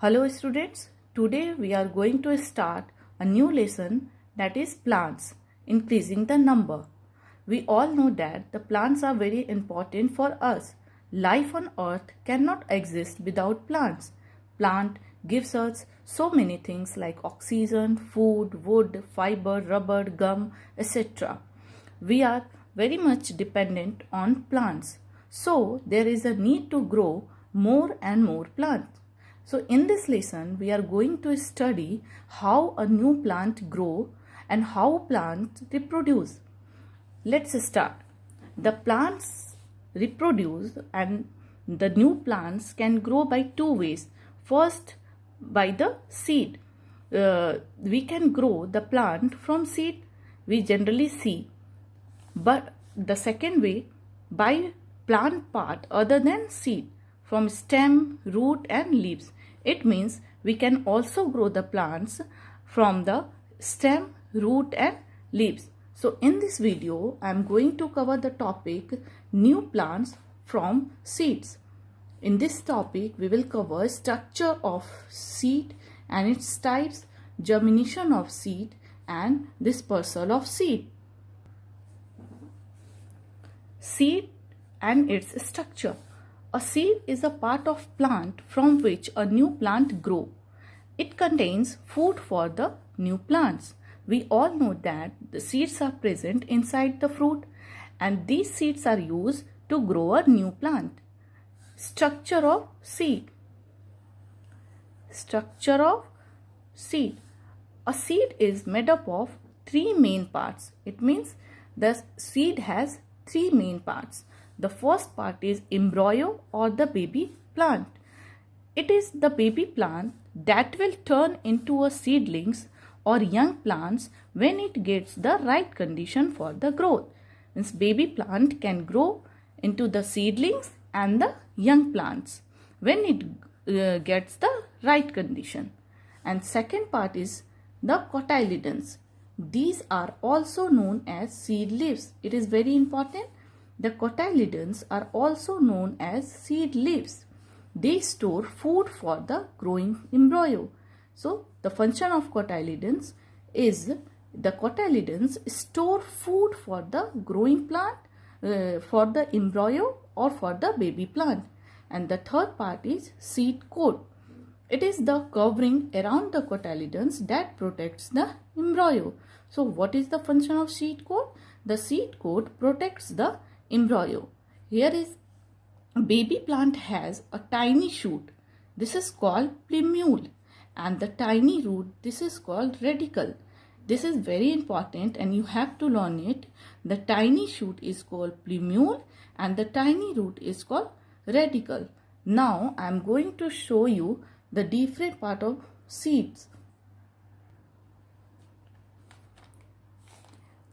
Hello students, today we are going to start a new lesson, that is plants, increasing the number. We all know that the plants are very important for us. Life on earth cannot exist without plants. Plant gives us so many things like oxygen, food, wood, fiber, rubber, gum, etc. We are very much dependent on plants. So there is a need to grow more and more plants. So in this lesson, we are going to study how a new plant grow and how plants reproduce. Let's start. The plants reproduce and the new plants can grow by two ways. First, by the seed. We can grow the plant from seed we generally see. But the second way, by plant part other than seed, from stem, root and leaves. It means we can also grow the plants from the stem, root and leaves. So in this video, I am going to cover the topic new plants from seeds. In this topic, we will cover structure of seed and its types, germination of seed and dispersal of seed. Seed and its structure. A seed is a part of plant from which a new plant grows. It contains food for the new plants. We all know that the seeds are present inside the fruit and these seeds are used to grow a new plant. Structure of seed. Structure of seed. A seed is made up of three main parts. It means the seed has three main parts. The first part is embryo or the baby plant. It is the baby plant that will turn into a seedlings or young plants when it gets the right condition for the growth. Means baby plant can grow into the seedlings and the young plants when it gets the right condition. And second part is the cotyledons. These are also known as seed leaves. It is very important. The cotyledons are also known as seed leaves. They store food for the growing embryo. So the function of cotyledons is the cotyledons store food for the growing plant, for the embryo or for the baby plant. And the third part is seed coat. It is the covering around the cotyledons that protects the embryo. So what is the function of seed coat? The seed coat protects the embryo. Here is baby plant has a tiny shoot. This is called plumule, and the tiny root, this is called radicle. This is very important and you have to learn it. The tiny shoot is called plumule and the tiny root is called radicle. Now I am going to show you the different part of seeds.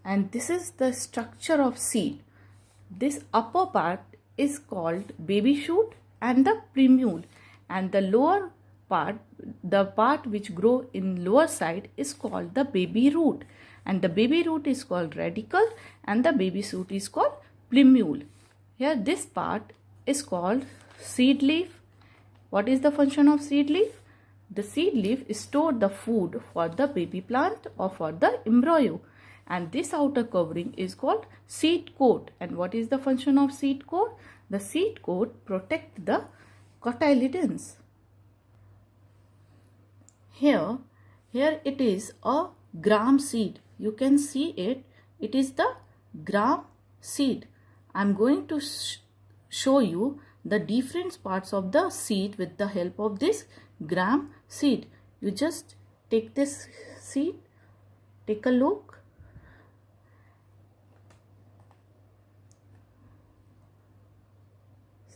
And this is the structure of seed. This upper part is called baby shoot and the plumule, and the lower part, the part which grow in lower side, is called the baby root, and the baby root is called radicle and the baby shoot is called plumule. Here this part is called seed leaf. What is the function of seed leaf? The seed leaf stores the food for the baby plant or for the embryo. And this outer covering is called seed coat. And what is the function of seed coat? The seed coat protects the cotyledons. Here it is a gram seed. You can see it. It is the gram seed. I am going to show you the different parts of the seed with the help of this gram seed. You just take this seed, take a look.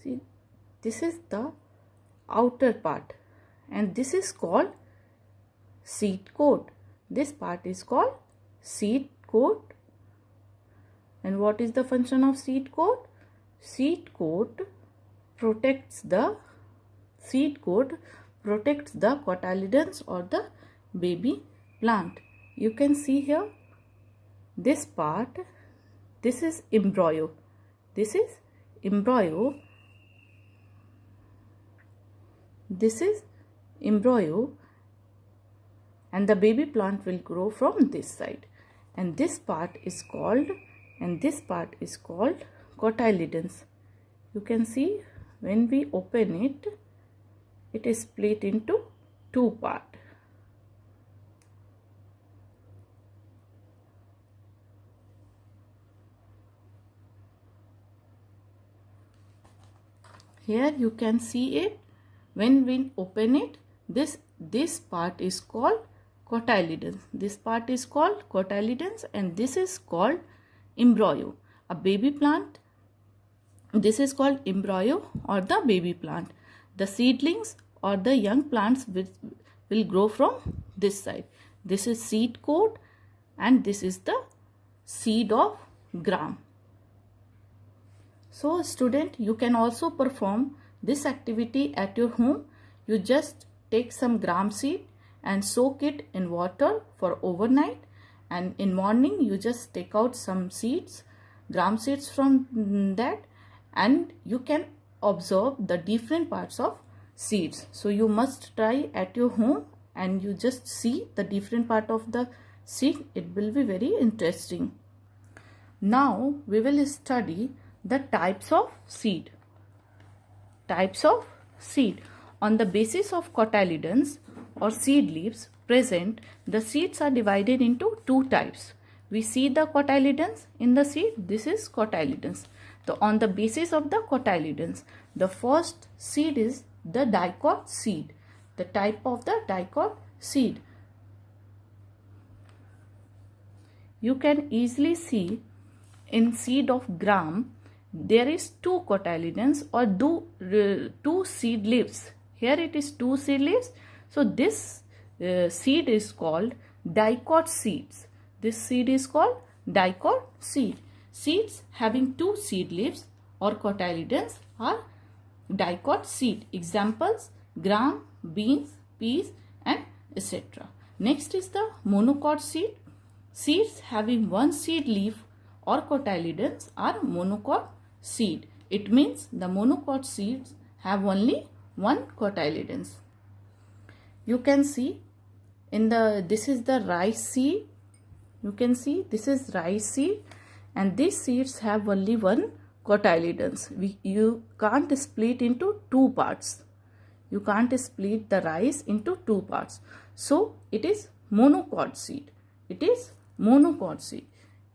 See, this is the outer part and this is called seed coat. This part is called seed coat. And what is the function of seed coat? Seed coat protects the cotyledons or the baby plant. You can see here this part, this is embryo. This is embryo. This is embryo, and the baby plant will grow from this side, and this part is called cotyledons. You can see when we open it, it is split into two parts. Here you can see it. When we open it, this part is called cotyledons. This part is called cotyledons, and this is called embryo. A baby plant, this is called embryo or the baby plant. The seedlings or the young plants will grow from this side. This is seed coat, and this is the seed of gram. So student, you can also perform this activity at your home. You just take some gram seed and soak it in water for overnight, and in morning you just take out some seeds, gram seeds from that, and you can observe the different parts of seeds. So you must try at your home and you just see the different part of the seed. It will be very interesting. Now we will study the types of seed. Types of seed. On the basis of cotyledons or seed leaves present, the seeds are divided into two types. We see the cotyledons in the seed. This is cotyledons. So on the basis of the cotyledons, the first seed is the dicot seed. The type of the dicot seed. You can easily see in seed of gram, there is two cotyledons or two seed leaves. Here it is two seed leaves. So this seed is called dicot seeds. This seed is called dicot seed. Seeds having two seed leaves or cotyledons are dicot seed. Examples: gram, beans, peas, and etc. Next is the monocot seed. Seeds having one seed leaf or cotyledons are monocot seed. It means the monocot seeds have only one cotyledons. You can see in this is the rice seed. You can see this is rice seed, and these seeds have only one cotyledons. You can't split into two parts. You can't split the rice into two parts. So it is monocot seed. It is monocot seed.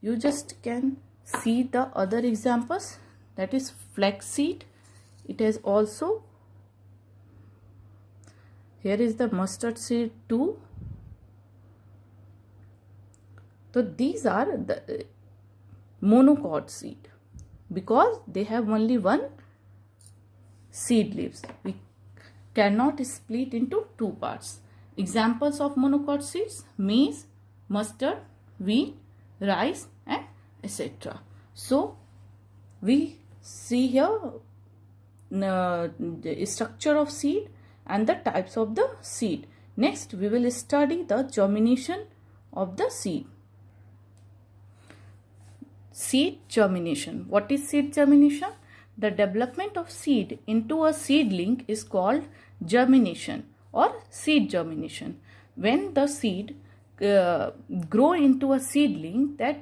You just can see the other examples. That is flax seed. It has also, here is the mustard seed too. So these are the monocot seed because they have only one seed leaves. We cannot split into two parts. Examples of monocot seeds: maize, mustard, wheat, rice, and etc. So we see here the structure of seed and the types of the seed. Next we will study the germination of the seed. Seed germination. What is seed germination? The development of seed into a seedling is called germination or seed germination. When the seed grow into a seedling, that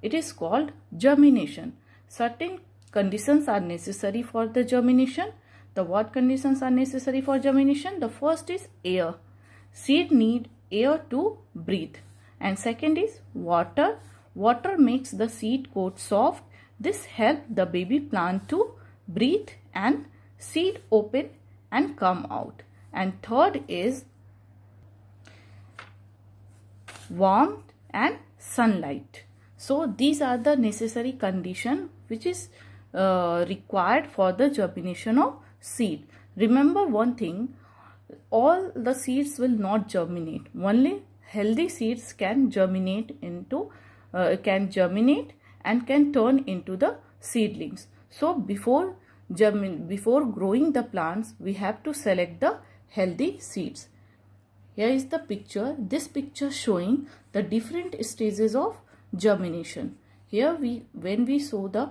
it is called germination. Certain conditions are necessary for the germination. The what conditions are necessary for germination? The first is air. Seed need air to breathe. And second is water. Water makes the seed coat soft. This helps the baby plant to breathe and seed open and come out. And third is warmth and sunlight. So these are the necessary condition which is required for the germination of seed. Remember one thing, all the seeds will not germinate. Only healthy seeds can germinate into and can turn into the seedlings. So before growing the plants, we have to select the healthy seeds. Here is the picture. This picture showing the different stages of germination. Here when we sow the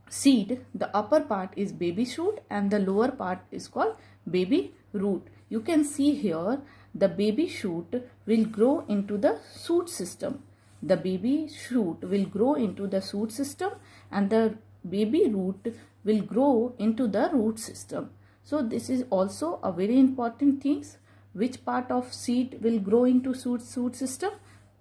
seed, the upper part is baby shoot and the lower part is called baby root. You can see here the baby shoot will grow into the shoot system. The baby shoot will grow into the shoot system and the baby root will grow into the root system. So this is also a very important thing. Which part of seed will grow into shoot system?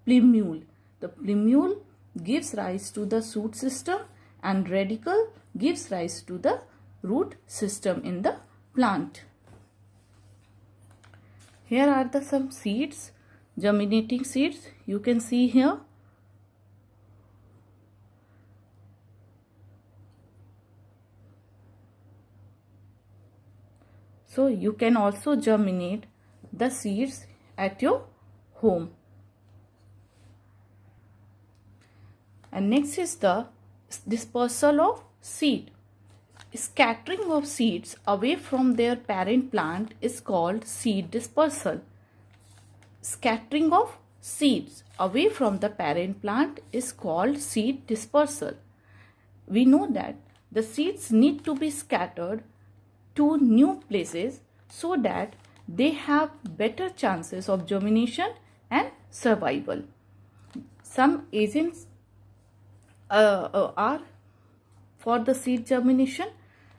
Plumule. The plumule gives rise to the shoot system and radicle gives rise to the root system in the plant. Here are some seeds, germinating seeds. You can see here. So you can also germinate the seeds at your home. And next is the dispersal of seed. Scattering of seeds away from their parent plant is called seed dispersal. Scattering of seeds away from the parent plant is called seed dispersal. We know that the seeds need to be scattered to new places so that they have better chances of germination and survival. Some agents are for the seed germination.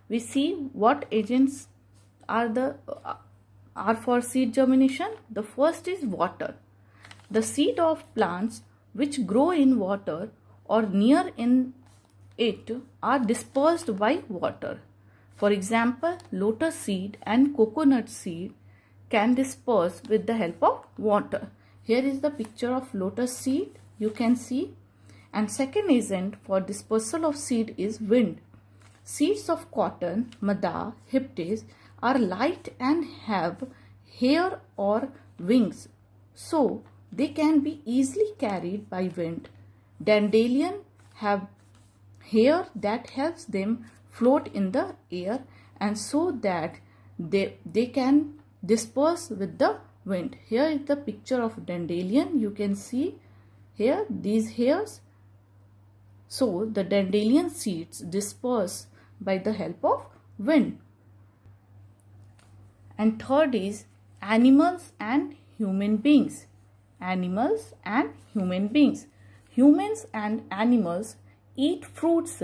We see what agents are for seed germination. The first is water. The seed of plants which grow in water or near in it are dispersed by water. For example, lotus seed and coconut seed can disperse with the help of water. Here is the picture of lotus seed, you can see. And second agent for dispersal of seed is wind. Seeds of cotton, madar, hyptis are light and have hair or wings, so they can be easily carried by wind. Dandelion have hair that helps them float in the air and so that they can disperse with the wind. Here is the picture of dandelion. You can see here these hairs. So the dandelion seeds disperse by the help of wind. And third is animals and human beings. Animals and human beings. Humans and animals eat fruits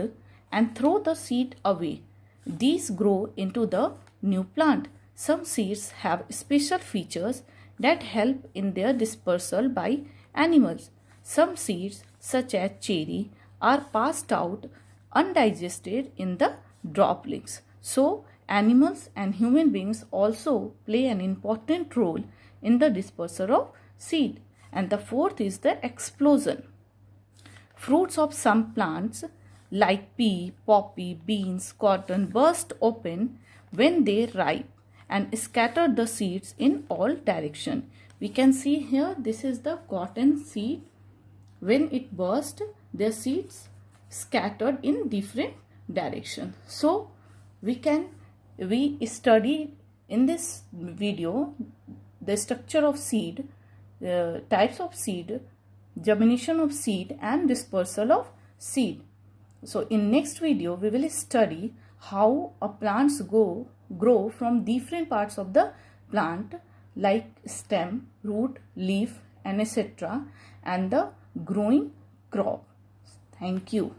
and throw the seed away. These grow into the new plant. Some seeds have special features that help in their dispersal by animals. Some seeds, such as cherry, are passed out undigested in the droplings. So, animals and human beings also play an important role in the dispersal of seed. And the fourth is the explosion. Fruits of some plants like pea, poppy, beans, cotton burst open when they ripe and scatter the seeds in all directions. We can see here this is the cotton seed. When it burst, the seeds scattered in different directions. So we studied in this video the structure of seed, types of seed, germination of seed and dispersal of seed. So in next video we will study how plants grow from different parts of the plant like stem, root, leaf and etc. and the growing crop. Thank you.